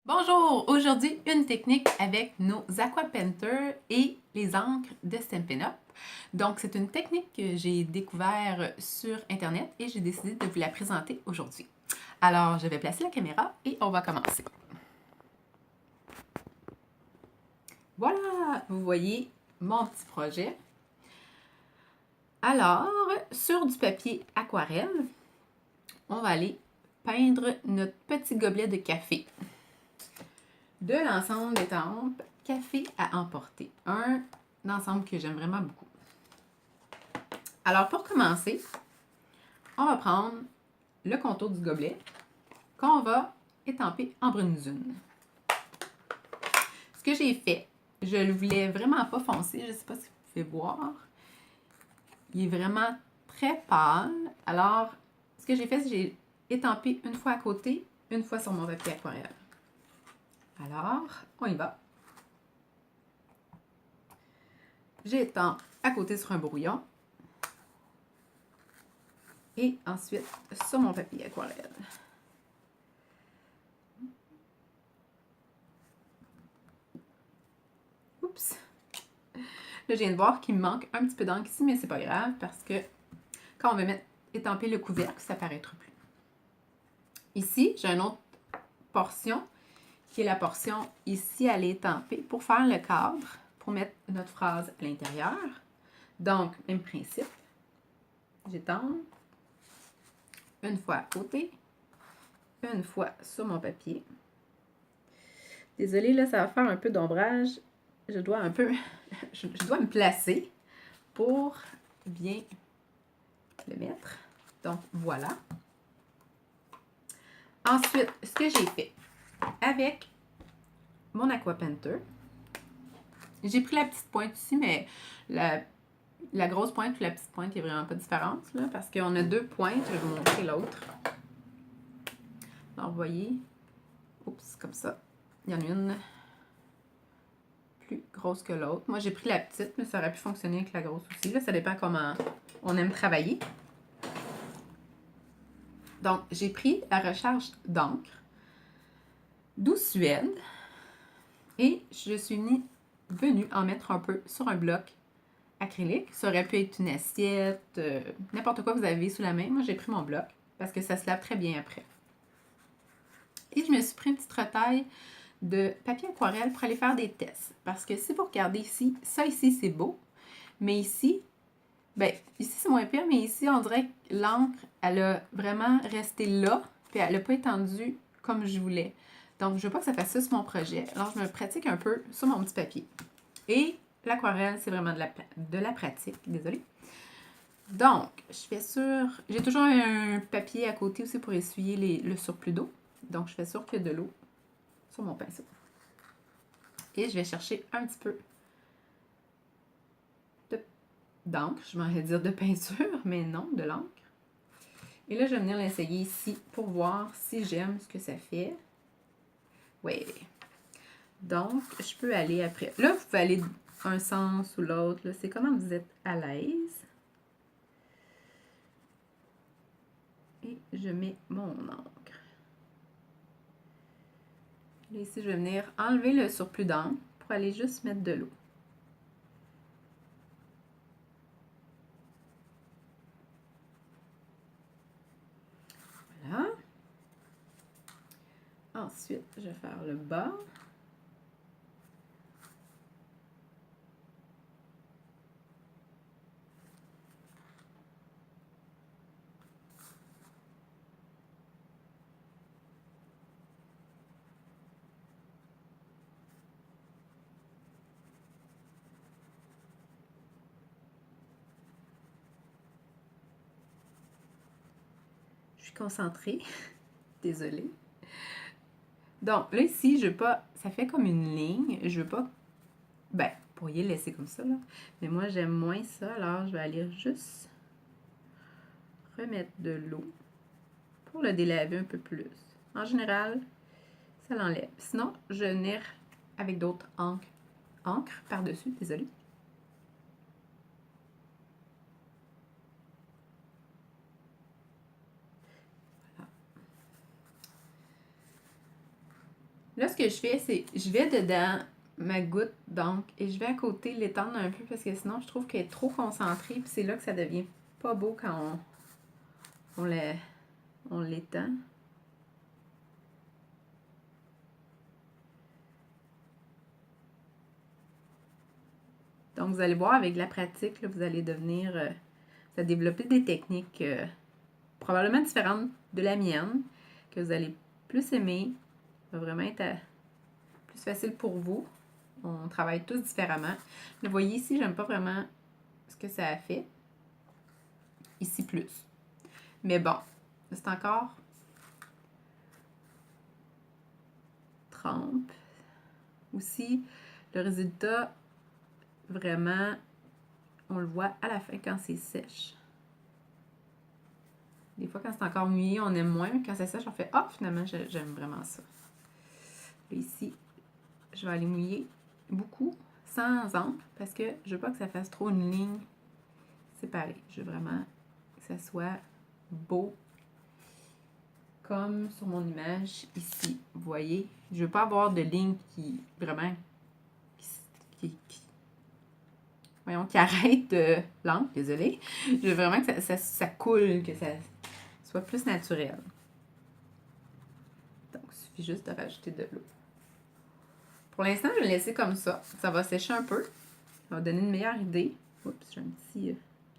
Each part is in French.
Bonjour! Aujourd'hui, une technique avec nos Aqua Painter et les encres de Stampin' Up. Donc, c'est une technique que j'ai découvert sur Internet et j'ai décidé de vous la présenter aujourd'hui. Alors, je vais placer la caméra et on va commencer. Voilà! Vous voyez mon petit projet. Alors, sur du papier aquarelle, on va aller peindre notre petit gobelet de café. De l'ensemble d'étampes Café à emporter. Un ensemble que j'aime vraiment beaucoup. Alors, pour commencer, on va prendre le contour du gobelet qu'on va étamper en brune-zune. Ce que j'ai fait, je le voulais vraiment pas foncé, je ne sais pas si vous pouvez voir. Il est vraiment très pâle. Alors, ce que j'ai fait, c'est que j'ai étampé une fois à côté, une fois sur mon papier aquarelle. Alors, on y va. J'étampe à côté sur un brouillon. Et ensuite, sur mon papier aquarelle. Oups! Là, je viens de voir qu'il me manque un petit peu d'encre ici, mais c'est pas grave parce que quand on va étamper le couvercle, ça paraîtra plus. Ici, j'ai une autre portion qui est la portion ici à l'étamper pour faire le cadre, pour mettre notre phrase à l'intérieur. Donc, même principe. J'étampe une fois à côté, une fois sur mon papier. Désolée, là, ça va faire un peu d'ombrage. Je dois un peu, je dois me placer pour bien le mettre. Donc, voilà. Ensuite, ce que j'ai fait avec mon Aqua Painter, j'ai pris la petite pointe ici, mais la grosse pointe ou la petite pointe, il n'y a vraiment pas de différence, là, parce qu'on a deux pointes. Je vais vous montrer l'autre. Alors, vous voyez, oups, comme ça. Il y en a une plus grosse que l'autre. Moi, j'ai pris la petite, mais ça aurait pu fonctionner avec la grosse aussi. Là, ça dépend comment on aime travailler. Donc, j'ai pris la recharge d'encre Douce Suède et je suis venue en mettre un peu sur un bloc acrylique. Ça aurait pu être une assiette, n'importe quoi que vous avez sous la main. Moi, j'ai pris mon bloc parce que ça se lave très bien après. Et je me suis pris une petite retaille de papier aquarelle pour aller faire des tests. Parce que si vous regardez ici, ça ici, c'est beau. Mais ici, ben, ici, c'est moins pire, mais ici, on dirait que l'encre, elle a vraiment resté là, puis elle n'a pas étendu comme je voulais. Donc, je veux pas que ça fasse ça sur mon projet. Alors, je me pratique un peu sur mon petit papier. Et l'aquarelle, c'est vraiment de la pratique. Désolée. Donc, je fais sûr... J'ai toujours un papier à côté aussi pour essuyer le surplus d'eau. Donc, je fais sûr qu'il y a de l'eau sur mon pinceau. Et je vais chercher un petit peu d'encre. Je m'en vais dire de peinture, mais non, de l'encre. Et là, je vais venir l'essayer ici pour voir si j'aime ce que ça fait. Oui. Donc, je peux aller après. Là, vous pouvez aller un sens ou l'autre. C'est comment vous êtes à l'aise. Et je mets mon encre. Là, ici, je vais venir enlever le surplus d'encre pour aller juste mettre de l'eau. Voilà. Ensuite, je vais faire le bas. Je suis concentrée. Désolée. Donc, là, ici, je veux pas... Ça fait comme une ligne. Je veux pas... Ben, vous pourriez le laisser comme ça, là. Mais moi, j'aime moins ça. Alors, je vais aller juste remettre de l'eau pour le délaver un peu plus. En général, ça l'enlève. Sinon, je vais venir avec d'autres encre par-dessus. Désolée. Voilà. Là, ce que je fais, c'est je vais dedans ma goutte d'encre et je vais à côté l'étendre un peu parce que sinon, je trouve qu'elle est trop concentrée. Puis c'est là que ça devient pas beau quand on l'étend. Donc, vous allez voir, avec la pratique, là, vous allez devenir, vous allez développer des techniques probablement différentes de la mienne, que vous allez plus aimer. Ça va vraiment être plus facile pour vous. On travaille tous différemment. Vous voyez ici, j'aime pas vraiment ce que ça a fait. Ici, plus. Mais bon, c'est encore trempe. Aussi, le résultat, vraiment, on le voit à la fin quand c'est sèche. Des fois, quand c'est encore mouillé, on aime moins. Mais quand c'est sèche, on fait « Ah, finalement, j'aime vraiment ça. » Là, ici, je vais aller mouiller beaucoup, sans encre, parce que je veux pas que ça fasse trop une ligne séparée. Je veux vraiment que ça soit beau, comme sur mon image ici. Vous voyez, je veux pas avoir de ligne qui, vraiment, voyons, qui arrête l'encre, désolée. Je veux vraiment que ça coule, que ça soit plus naturel. Donc, il suffit juste de rajouter de l'eau. Pour l'instant, je vais le laisser comme ça. Ça va sécher un peu. Ça va donner une meilleure idée. Oups, j'ai un petit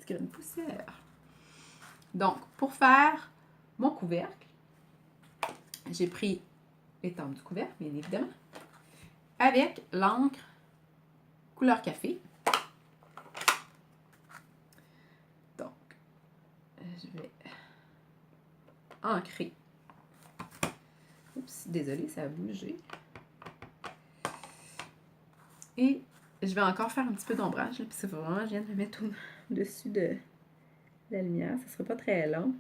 grain de poussière. Donc, pour faire mon couvercle, j'ai pris l'étampe du couvercle, bien évidemment, avec l'encre couleur café. Donc, je vais ancrer. Oups, désolée, ça a bougé. Et je vais encore faire un petit peu d'ombrage, puis c'est vraiment, je viens de le mettre au-dessus de la lumière. Ça ne sera pas très long.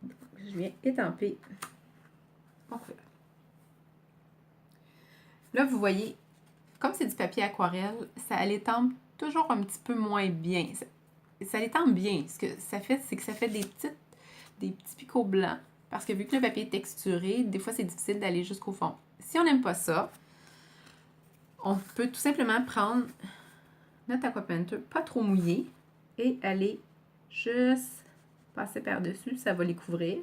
Donc, je viens étamper mon couvercle. Là, vous voyez, comme c'est du papier aquarelle, ça l'étampe toujours un petit peu moins bien. Ça l'étampe bien. Ce que ça fait, c'est que ça fait des petits picots blancs. Parce que vu que le papier est texturé, des fois, c'est difficile d'aller jusqu'au fond. Si on n'aime pas ça, on peut tout simplement prendre notre aquapainter, pas trop mouillé, et aller juste passer par-dessus. Ça va les couvrir.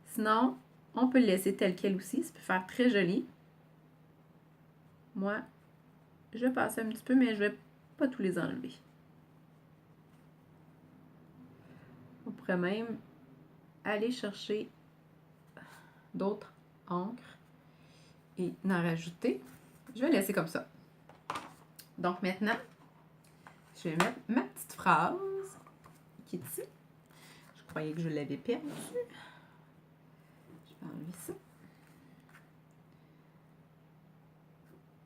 Sinon, on peut le laisser tel quel aussi. Ça peut faire très joli. Moi, je passe un petit peu, mais je vais pas tous les enlever. On pourrait même aller chercher d'autres encres et en rajouter. Je vais laisser comme ça. Donc maintenant, je vais mettre ma petite phrase qui est ici. Je croyais que je l'avais perdue. Je vais enlever ça.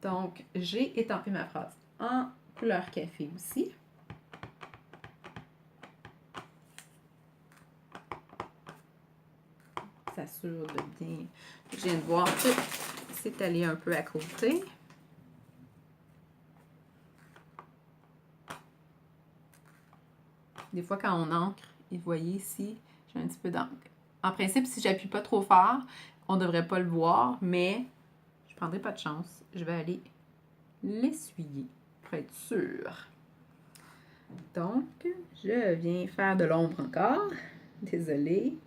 Donc, j'ai étampé ma phrase en couleur café aussi. S'assure de bien... Je viens de voir que c'est allé un peu à côté. Des fois, quand on encre, et vous voyez ici, j'ai un petit peu d'encre. En principe, si j'appuie pas trop fort, on ne devrait pas le voir, mais je ne prendrai pas de chance. Je vais aller l'essuyer pour être sûre. Donc, je viens faire de l'ombre encore. Désolée.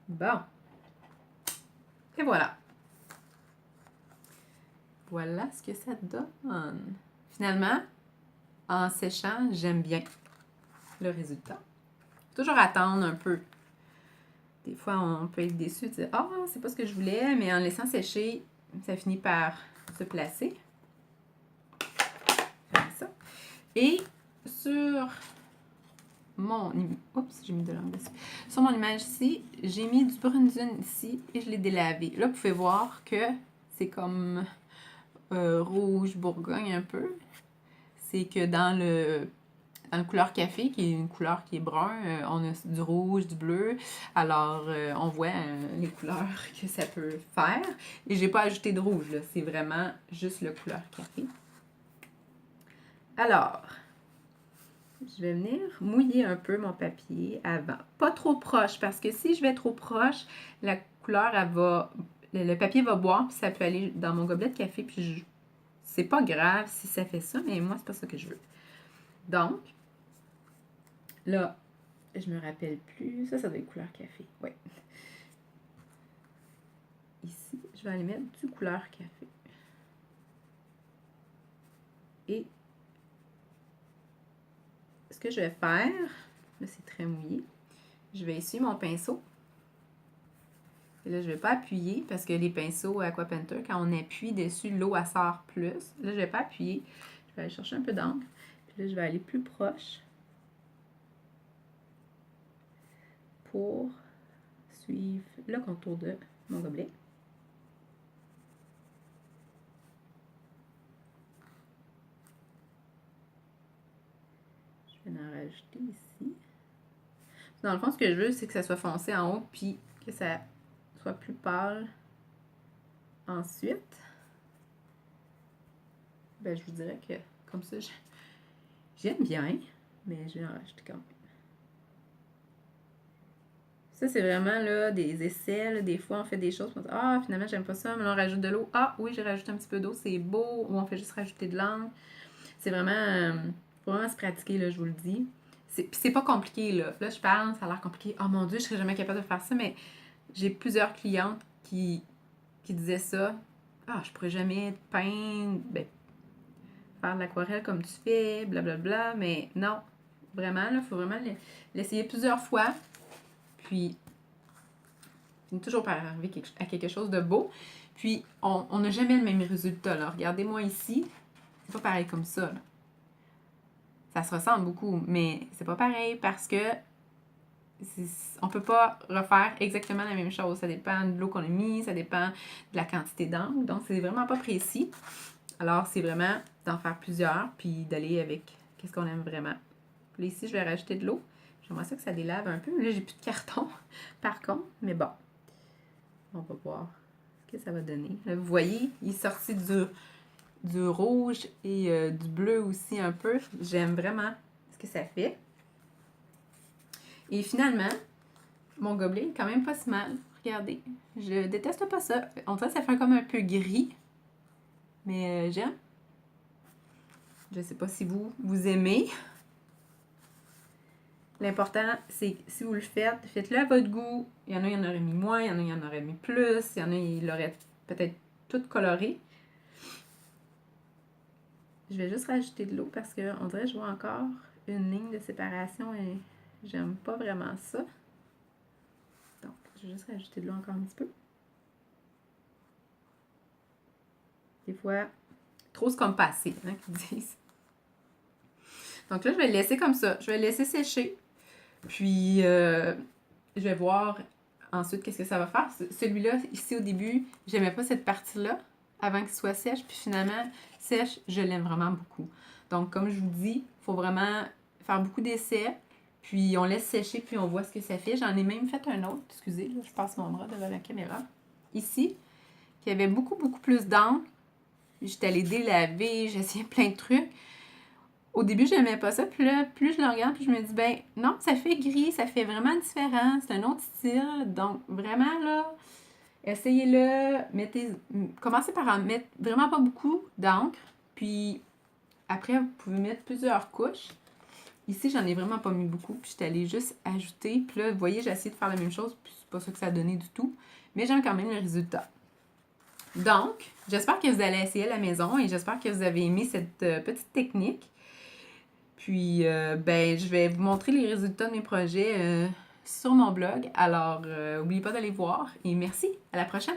Bon. Et voilà. Voilà ce que ça donne. Finalement, en séchant, j'aime bien le résultat. Faut toujours attendre un peu. Des fois, on peut être déçu de dire « Ah, c'est pas ce que je voulais », mais en laissant sécher, ça finit par se placer. Comme ça. Et sur mon... Oups, j'ai mis de l'encre dessus. Sur mon image ici, j'ai mis du Brunzun ici et je l'ai délavé. Là, vous pouvez voir que c'est comme rouge bourgogne un peu. C'est que dans le couleur café, qui est une couleur qui est brun, on a du rouge, du bleu. Alors, on voit les couleurs que ça peut faire. Et j'ai pas ajouté de rouge, là. C'est vraiment juste le couleur café. Alors, je vais venir mouiller un peu mon papier avant. Pas trop proche, parce que si je vais trop proche, la couleur, le papier va boire, puis ça peut aller dans mon gobelet de café, puis c'est pas grave si ça fait ça, mais moi, c'est pas ça que je veux. Donc, là, je me rappelle plus. Ça doit être couleur café. Oui. Ici, je vais aller mettre du couleur café. Et ce que je vais faire, là, c'est très mouillé. Je vais essuyer mon pinceau. Et là, je ne vais pas appuyer parce que les pinceaux Aquapainter, quand on appuie dessus, l'eau, elle sort plus. Là, je ne vais pas appuyer. Je vais aller chercher un peu d'encre. Puis là, je vais aller plus proche pour suivre le contour de mon gobelet. Je vais en rajouter ici. Dans le fond, ce que je veux, c'est que ça soit foncé en haut, puis que ça soit plus pâle ensuite. Ben, je vous dirais que comme ça, j'aime bien, mais je vais en rajouter quand même. Ça, c'est vraiment là, des essais. Là, des fois, on fait des choses, on dit ah, finalement, j'aime pas ça, mais là, on rajoute de l'eau. Ah, oui, j'ai rajouté un petit peu d'eau, c'est beau. Ou on fait juste rajouter de l'encre. C'est vraiment, faut vraiment se pratiquer, là, je vous le dis. C'est pas compliqué, là. Là, je parle, ça a l'air compliqué. Oh mon Dieu, je serais jamais capable de faire ça, mais j'ai plusieurs clientes qui disaient ça. Ah, je pourrais jamais peindre, ben, faire de l'aquarelle comme tu fais, blablabla. Mais non, vraiment, là, il faut vraiment l'essayer plusieurs fois. Puis, toujours par arriver à quelque chose de beau. Puis, on n'a jamais le même résultat, là. Regardez-moi ici. C'est pas pareil comme ça, là. Ça se ressemble beaucoup, mais c'est pas pareil parce que on peut pas refaire exactement la même chose. Ça dépend de l'eau qu'on a mis, ça dépend de la quantité d'encre. Donc, c'est vraiment pas précis. Alors, c'est vraiment d'en faire plusieurs, puis d'aller avec qu'est-ce qu'on aime vraiment. Puis là, ici, je vais rajouter de l'eau. J'aimerais ça que ça délave un peu. Là, j'ai plus de carton, par contre. Mais bon, on va voir ce que ça va donner. Là, vous voyez, il est sorti du rouge et du bleu aussi un peu. J'aime vraiment ce que ça fait. Et finalement, mon gobelet est quand même pas si mal. Regardez, je déteste pas ça. On dirait que ça fait comme un peu gris. Mais j'aime. Je sais pas si vous aimez. L'important, c'est que si vous le faites, faites-le à votre goût. Il y en auraient mis moins, il y en aurait mis plus, il y en a, il l'aurait peut-être tout coloré. Je vais juste rajouter de l'eau parce qu'on dirait que je vois encore une ligne de séparation et j'aime pas vraiment ça. Donc, je vais juste rajouter de l'eau encore un petit peu. Des fois, trop c'est comme pas assez, hein, qu'ils disent. Donc là, je vais le laisser comme ça. Je vais le laisser sécher. Puis, je vais voir ensuite qu'est-ce que ça va faire. Celui-là, ici au début, j'aimais pas cette partie-là avant qu'il soit sèche. Puis finalement, sèche, je l'aime vraiment beaucoup. Donc, comme je vous dis, il faut vraiment faire beaucoup d'essais. Puis, on laisse sécher, puis on voit ce que ça fait. J'en ai même fait un autre. Excusez, là, je passe mon bras devant la caméra. Ici, qui avait beaucoup, beaucoup plus d'encre. J'étais allée délaver, j'ai essayé plein de trucs. Au début, j'aimais pas ça, puis là, plus je le regarde, puis je me dis, ben non, ça fait gris, ça fait vraiment différent, c'est un autre style. Donc, vraiment, là, essayez-le, commencez par en mettre vraiment pas beaucoup d'encre, puis après, vous pouvez mettre plusieurs couches. Ici, j'en ai vraiment pas mis beaucoup, puis j'étais allée juste ajouter, puis là, vous voyez, j'ai essayé de faire la même chose, puis c'est pas ça que ça a donné du tout, mais j'aime quand même le résultat. Donc, j'espère que vous allez essayer à la maison et j'espère que vous avez aimé cette petite technique. Puis, ben, je vais vous montrer les résultats de mes projets sur mon blog. Alors, n'oubliez pas d'aller voir et merci. À la prochaine!